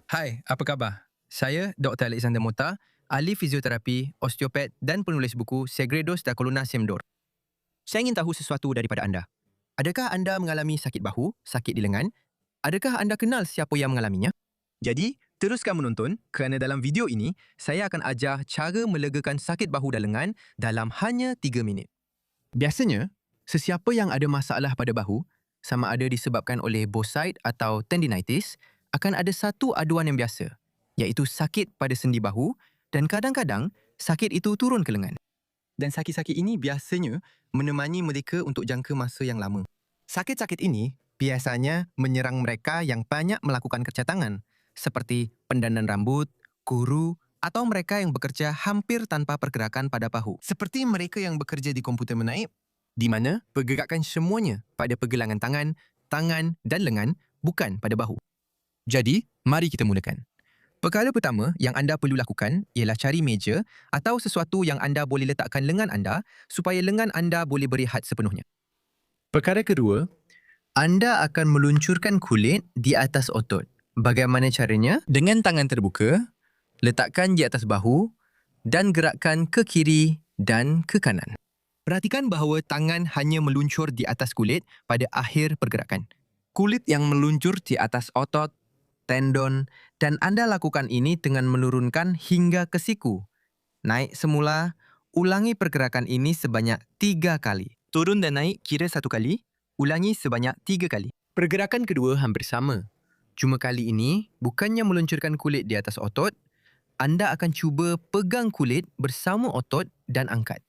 Hai, apa khabar? Saya Dr. Alexander Mota, ahli fizioterapi, osteopat dan penulis buku Segredos da Columna Semdor. Saya ingin tahu sesuatu daripada anda. Adakah anda mengalami sakit bahu, sakit di lengan? Adakah anda kenal siapa yang mengalaminya? Jadi, teruskan menonton kerana dalam video ini, saya akan ajar cara melegakan sakit bahu dan lengan dalam hanya 3 minit. Biasanya, sesiapa yang ada masalah pada bahu, sama ada disebabkan oleh bursitis atau tendinitis, akan ada satu aduan yang biasa, iaitu sakit pada sendi bahu dan kadang-kadang sakit itu turun ke lengan. Dan sakit-sakit ini biasanya menemani mereka untuk jangka masa yang lama. Sakit-sakit ini biasanya menyerang mereka yang banyak melakukan kerja tangan, seperti pendandan rambut, guru, atau mereka yang bekerja hampir tanpa pergerakan pada bahu. Seperti mereka yang bekerja di komputer menaip, di mana pergerakan semuanya pada pergelangan tangan, tangan dan lengan, bukan pada bahu. Jadi, mari kita mulakan. Perkara pertama yang anda perlu lakukan ialah cari meja atau sesuatu yang anda boleh letakkan lengan anda supaya lengan anda boleh berehat sepenuhnya. Perkara kedua, anda akan meluncurkan kulit di atas otot. Bagaimana caranya? Dengan tangan terbuka, letakkan di atas bahu dan gerakkan ke kiri dan ke kanan. Perhatikan bahawa tangan hanya meluncur di atas kulit pada akhir pergerakan. Kulit yang meluncur di atas otot, tendon, dan anda lakukan ini dengan menurunkan hingga ke siku. Naik semula, ulangi pergerakan ini sebanyak 3 kali. Turun dan naik kira 1 kali, ulangi sebanyak 3 kali. Pergerakan kedua hampir sama. Cuma kali ini, bukannya meluncurkan kulit di atas otot, anda akan cuba pegang kulit bersama otot dan angkat.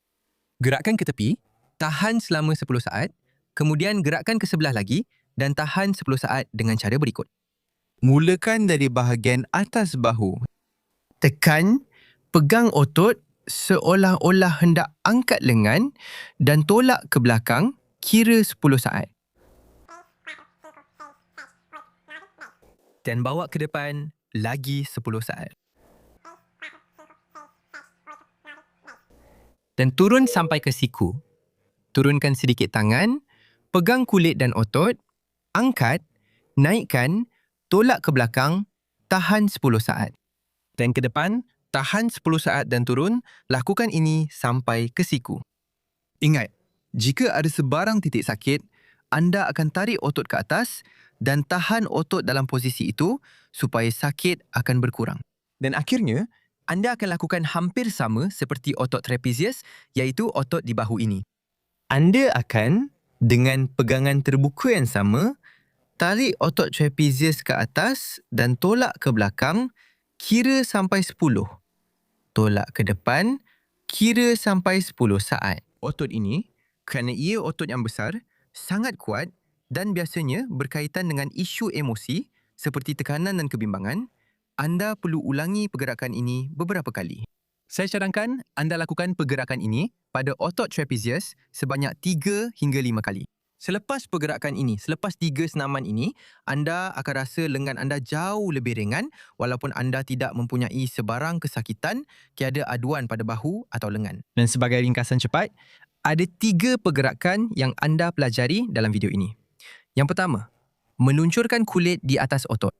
Gerakkan ke tepi, tahan selama 10 saat, kemudian gerakkan ke sebelah lagi dan tahan 10 saat dengan cara berikut. Mulakan dari bahagian atas bahu. Tekan, pegang otot seolah-olah hendak angkat lengan dan tolak ke belakang kira 10 saat. Dan bawa ke depan lagi 10 saat. Dan turun sampai ke siku. Turunkan sedikit tangan, pegang kulit dan otot, angkat, naikkan, tolak ke belakang, tahan 10 saat. Dan ke depan, tahan 10 saat dan turun, lakukan ini sampai ke siku. Ingat, jika ada sebarang titik sakit, anda akan tarik otot ke atas dan tahan otot dalam posisi itu supaya sakit akan berkurang. Dan akhirnya, anda akan lakukan hampir sama seperti otot trapezius, iaitu otot di bahu ini. Anda akan, dengan pegangan terbuka yang sama, tarik otot trapezius ke atas dan tolak ke belakang kira sampai 10. Tolak ke depan kira sampai 10 saat. Otot ini, kerana ia otot yang besar, sangat kuat dan biasanya berkaitan dengan isu emosi seperti tekanan dan kebimbangan, anda perlu ulangi pergerakan ini beberapa kali. Saya cadangkan anda lakukan pergerakan ini pada otot trapezius sebanyak 3 hingga 5 kali. Selepas pergerakan ini, selepas 3 senaman ini, anda akan rasa lengan anda jauh lebih ringan walaupun anda tidak mempunyai sebarang kesakitan, tiada aduan pada bahu atau lengan. Dan sebagai ringkasan cepat, ada 3 pergerakan yang anda pelajari dalam video ini. Yang pertama, meluncurkan kulit di atas otot.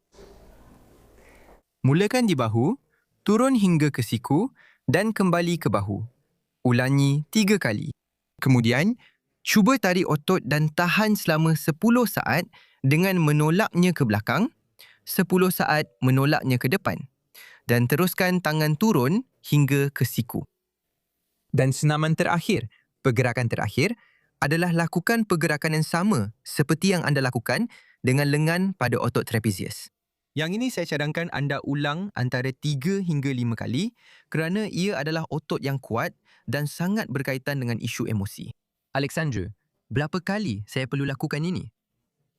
Mulakan di bahu, turun hingga ke siku dan kembali ke bahu. Ulangi 3 kali. Kemudian, cuba tarik otot dan tahan selama 10 saat dengan menolaknya ke belakang, 10 saat menolaknya ke depan. Dan teruskan tangan turun hingga ke siku. Dan senaman terakhir, pergerakan terakhir, adalah lakukan pergerakan yang sama seperti yang anda lakukan dengan lengan pada otot trapezius. Yang ini saya cadangkan anda ulang antara 3 hingga 5 kali kerana ia adalah otot yang kuat dan sangat berkaitan dengan isu emosi. Alexandra, berapa kali saya perlu lakukan ini?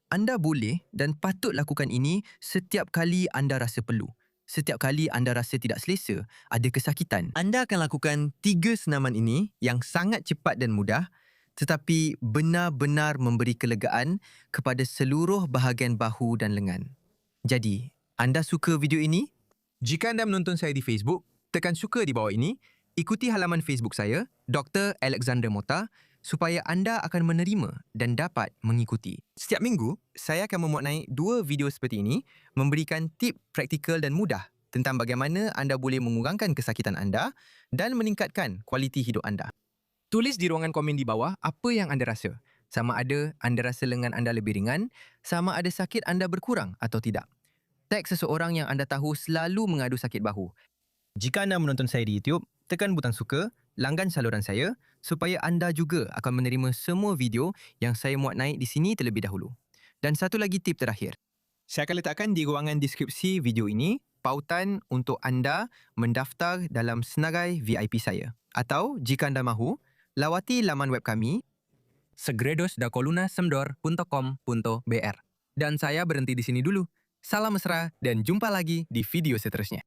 Anda boleh dan patut lakukan ini setiap kali anda rasa perlu. Setiap kali anda rasa tidak selesa, ada kesakitan. Anda akan lakukan 3 senaman ini yang sangat cepat dan mudah tetapi benar-benar memberi kelegaan kepada seluruh bahagian bahu dan lengan. Jadi, anda suka video ini? Jika anda menonton saya di Facebook, tekan suka di bawah ini, ikuti halaman Facebook saya, Dr. Alexander Mota, supaya anda akan menerima dan dapat mengikuti. Setiap minggu, saya akan memuat naik 2 video seperti ini memberikan tip praktikal dan mudah tentang bagaimana anda boleh mengurangkan kesakitan anda dan meningkatkan kualiti hidup anda. Tulis di ruangan komen di bawah apa yang anda rasa. Sama ada anda rasa lengan anda lebih ringan, sama ada sakit anda berkurang atau tidak. Tag seseorang yang anda tahu selalu mengadu sakit bahu. Jika anda menonton saya di YouTube, tekan butang suka, langgan saluran saya supaya anda juga akan menerima semua video yang saya muat naik di sini terlebih dahulu. Dan satu lagi tip terakhir. Saya akan letakkan di ruangan deskripsi video ini pautan untuk anda mendaftar dalam senarai VIP saya. Atau jika anda mahu, lawati laman web kami segredosdacolunasembdor.com.br. Dan saya berhenti di sini dulu. Salam mesra dan jumpa lagi di video seterusnya.